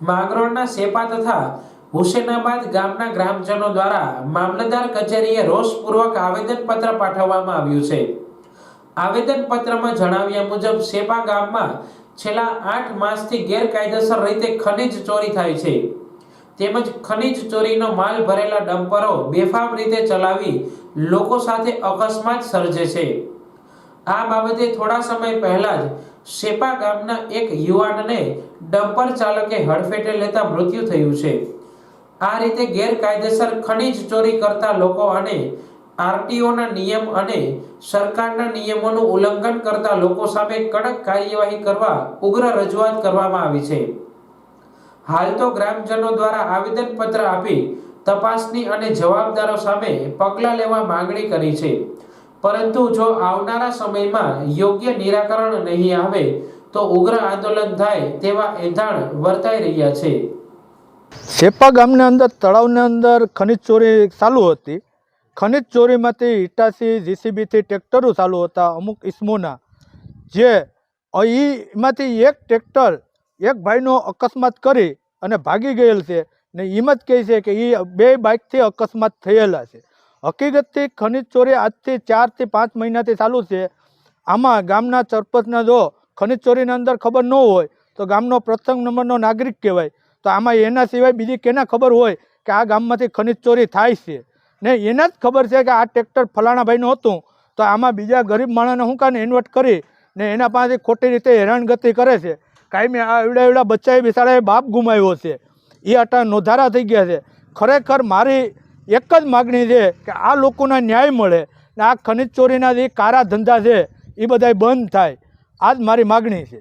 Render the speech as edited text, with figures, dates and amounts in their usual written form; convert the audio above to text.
માંગરોળના સેપા તથા હુસેનાબાદ ગામના ગ્રામજનો દ્વારા મામલતદાર કચેરીએ રોષપૂર્વક આવેદનપત્ર પાઠવવામાં આવ્યું છે। આવેદનપત્રમાં જણાવ્યા મુજબ સેપા ગામમાં છેલ્લા 8 માસથી ગેરકાયદેસર રીતે ખનીજ ચોરી થાય છે તેમજ ખનીજ ચોરીનો માલ ભરેલા ડમ્પરો બેફામ રીતે ચલાવી લોકો સાથે અકસ્માત સર્જે છે। આ બાબતે થોડા સમય પહેલા જ સેપા ગામના એક યુવાનને ડમ્પર ચાલકે હડફેટે લેતા મૃત્યુ થયું છે। આ રીતે ગેરકાયદેસર ખનીજ ચોરી કરતા લોકો અને આરટીઓના નિયમ અને સરકારના નિયમોનું ઉલ્લંઘન કરતા લોકો સામે કડક કાર્યવાહી કરવા ઉગ્ર રજૂઆત કરવામાં આવી છે। હાલ તો ગ્રામજનો દ્વારા આવેદનપત્ર આપી તપાસની અને જવાબદારો સામે પગલાં લેવા માંગણી કરી છે, પરંતુ જો આવનારા સમયમાં યોગ્ય નિરાકરણ નહીં આવે તો ઉગ્ર આંદોલન થાય તેવા એંધાણ વર્તાઈ રહ્યા છે। સેપા ગામની અંદર તળાવની અંદર ખનીજ ચોરી ચાલુ હતી। ખનીજ ચોરીમાંથી હિટાચી જીસીબીથી ટ્રેક્ટરો ચાલુ હતા અમુક ઇસમોના, જે એમાંથી એક ટ્રેક્ટર એક ભાઈનો અકસ્માત કરી અને ભાગી ગયેલ છે ને એમ જ કહે છે કે એ 2 બાઇકથી અકસ્માત થયેલા છે। હકીકતથી ખનીજ ચોરી આજથી 4 થી 5 મહિનાથી ચાલુ છે। આમાં ગામના સરપંચને જો ખનીજ ચોરીની અંદર ખબર ન હોય તો ગામનો પ્રથમ નંબરનો નાગરિક કહેવાય, તો આમાં એના સિવાય બીજી કેના ખબર હોય કે આ ગામમાંથી ખનીજ ચોરી થાય છે ને એને જ ખબર છે કે આ ટ્રેક્ટર ફલાણા ભાઈનું હતું, તો આમાં બીજા ગરીબ માણસને શું કાને ઇન્વર્ટ કરી ને એના પાસેથી ખોટી રીતે હેરાનગતિ કરે છે। કાયમી આ એવડા બચ્ચાએ બિચારાએ બાપ ગુમાવ્યો છે, એ અટા નોધારા થઈ ગયા છે। ખરેખર મારી એક જ માગણી છે કે આ લોકોને ન્યાય મળે ને આ ખનીજ ચોરીના જે કારા ધંધા છે એ બધાય બંધ થાય, આ જ મારી માગણી છે।